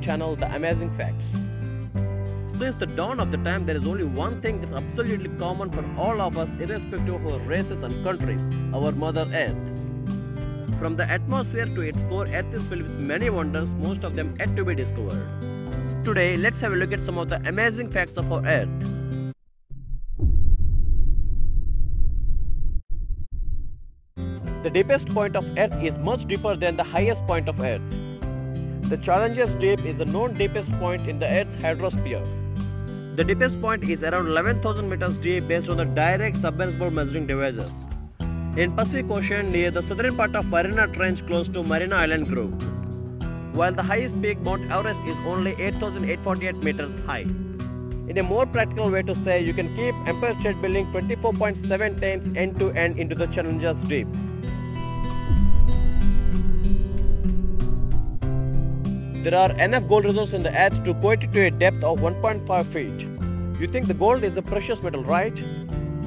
YouTube channel The Amazing Facts. Since the dawn of the time, there is only one thing that's absolutely common for all of us irrespective of our races and countries, our Mother Earth. From the atmosphere to its core, Earth is filled with many wonders, most of them yet to be discovered. Today, let's have a look at some of the amazing facts of our Earth. The deepest point of Earth is much deeper than the highest point of Earth. The Challenger's Deep is the known deepest point in the Earth's hydrosphere. The deepest point is around 11,000 meters deep based on the direct submersible measuring devices. In Pacific Ocean near the southern part of Mariana Trench close to Mariana Island Group. While the highest peak, Mount Everest, is only 8,848 meters high. In a more practical way to say, you can keep Empire State Building 24.7 times end to end into the Challenger's Deep. There are enough gold reserves in the earth to quote it to a depth of 1.5 feet. You think the gold is a precious metal, right?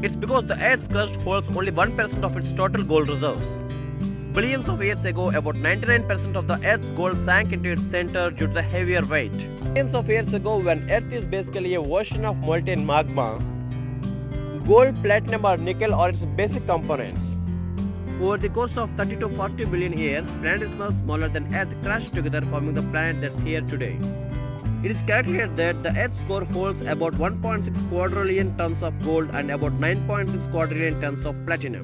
It's because the earth's crust holds only 1% of its total gold reserves. Billions of years ago, about 99% of the earth's gold sank into its center due to the heavier weight. Billions of years ago, when earth is basically a version of molten magma, gold, platinum or nickel are its basic components. Over the course of 30 to 40 billion years, planets much smaller than Earth crashed together, forming the planet that's here today. It is calculated that the Earth's core holds about 1.6 quadrillion tons of gold and about 9.6 quadrillion tons of platinum.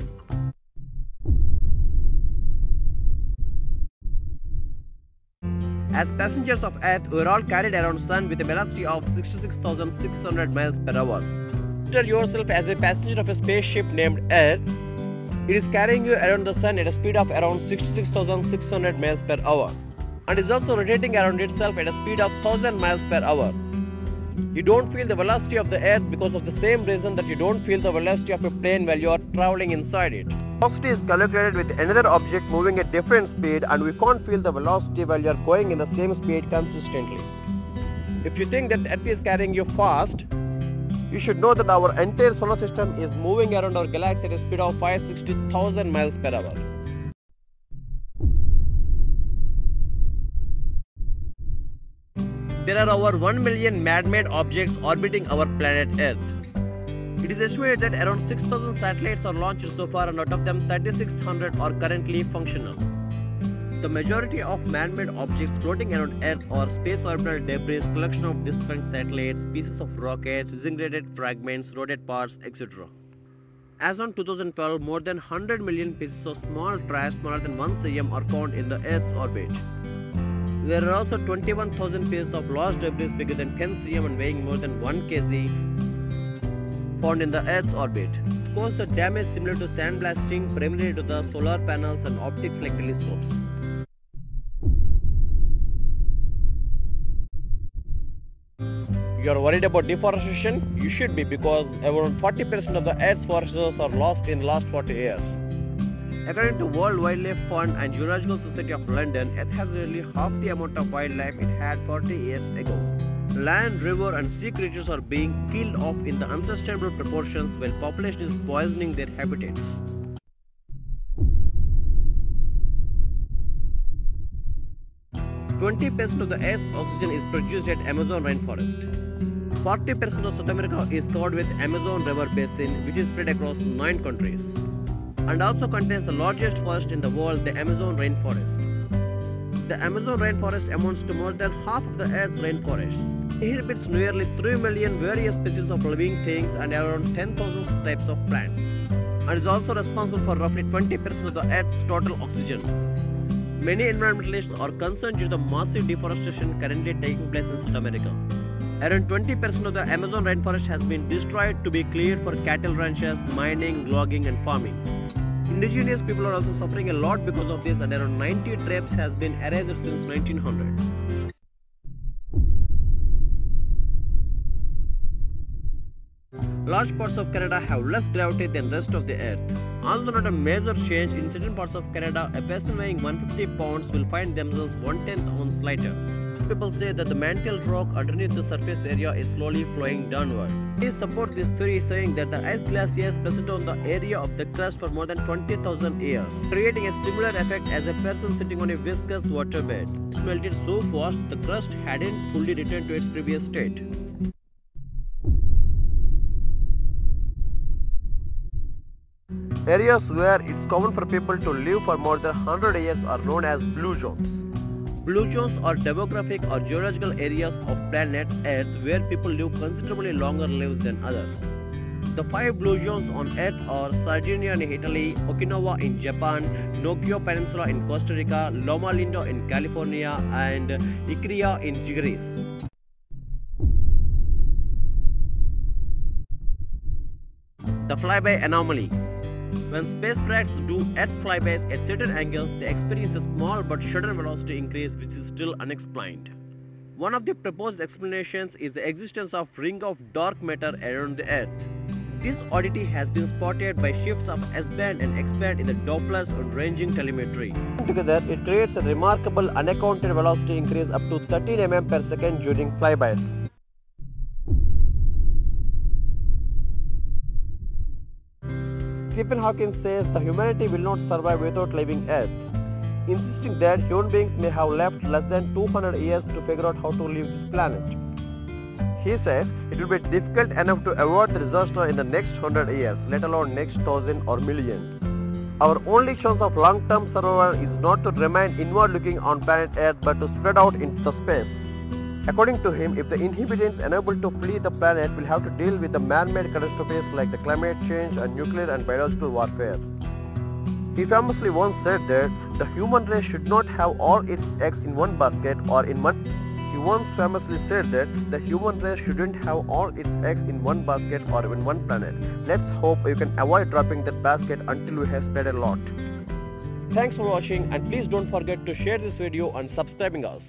As passengers of Earth, we are all carried around Sun with a velocity of 66,600 miles per hour. Consider yourself as a passenger of a spaceship named Earth. It is carrying you around the Sun at a speed of around 66,600 miles per hour and is also rotating around itself at a speed of 1000 miles per hour. You don't feel the velocity of the Earth because of the same reason that you don't feel the velocity of a plane while you are traveling inside it. Velocity is calculated with another object moving at different speed, and we can't feel the velocity while you are going in the same speed consistently. If you think that Earth is carrying you fast, you should know that our entire solar system is moving around our galaxy at a speed of 560,000 miles per hour. There are over 1 million man-made objects orbiting our planet Earth. It is estimated that around 6,000 satellites are launched so far, and out of them 3,600 are currently functional. The majority of man-made objects floating around Earth are space orbital debris, collection of distant satellites, pieces of rockets, disintegrated fragments, rocket parts, etc. As on 2012, more than 100 million pieces of small trash smaller than 1 cm are found in the Earth's orbit. There are also 21,000 pieces of lost debris bigger than 10 cm and weighing more than 1 kg found in the Earth's orbit. Of course, the damage similar to sandblasting, primarily to the solar panels and optics like telescopes. You are worried about deforestation? You should be, because around 40% of the Earth's forests are lost in the last 40 years. According to World Wildlife Fund and Geological Society of London, Earth has nearly half the amount of wildlife it had 40 years ago. Land, river and sea creatures are being killed off in the unsustainable proportions while population is poisoning their habitats. %20 of the Earth's oxygen is produced at Amazon rainforest. 40% of South America is covered with Amazon River Basin, which is spread across 9 countries, and also contains the largest forest in the world, the Amazon rainforest. The Amazon rainforest amounts to more than half of the Earth's rainforests. It inhabits nearly 3 million various species of living things and around 10,000 types of plants, and is also responsible for roughly 20% of the Earth's total oxygen. Many environmentalists are concerned due to the massive deforestation currently taking place in South America. Around 20% of the Amazon rainforest has been destroyed to be cleared for cattle ranches, mining, logging and farming. Indigenous people are also suffering a lot because of this, and around 90 tribes has been erased since 1900. Large parts of Canada have less gravity than the rest of the Earth. Although not a major change, in certain parts of Canada, a person weighing 150 pounds will find themselves 1/10 ounce lighter. People say that the mantle rock underneath the surface area is slowly flowing downward. They support this theory, saying that the ice glaciers present on the area of the crust for more than 20,000 years, creating a similar effect as a person sitting on a viscous waterbed. melted so fast the crust hadn't fully returned to its previous state. Areas where it's common for people to live for more than 100 years are known as blue zones. Blue zones are demographic or geological areas of planet Earth where people live considerably longer lives than others. The 5 blue zones on Earth are Sardinia in Italy, Okinawa in Japan, Nokia Peninsula in Costa Rica, Loma Linda in California, and Ikaria in Greece. The flyby anomaly. When spacecrafts do Earth flybys at certain angles, they experience a small but sudden velocity increase which is still unexplained. One of the proposed explanations is the existence of ring of dark matter around the Earth. This oddity has been spotted by shifts of S-band and X-band in the Dopplers and ranging telemetry. Together, it creates a remarkable unaccounted velocity increase up to 13 mm per second during flybys. Stephen Hawking says the humanity will not survive without leaving Earth, insisting that human beings may have left less than 200 years to figure out how to leave this planet. He says it will be difficult enough to avoid the disaster in the next 100 years, let alone next 1000 or million. Our only chance of long-term survival is not to remain inward-looking on planet Earth but to spread out into the space. According to him, if the inhabitants unable to flee the planet will have to deal with the man-made catastrophes like the climate change and nuclear and biological warfare. He famously once said that the human race should not have all its eggs in one basket or in one. He once famously said that the human race shouldn't have all its eggs in one basket or in one planet. Let's hope you can avoid dropping that basket until we have spread a lot. Thanks for watching, and please don't forget to share this video and subscribing us.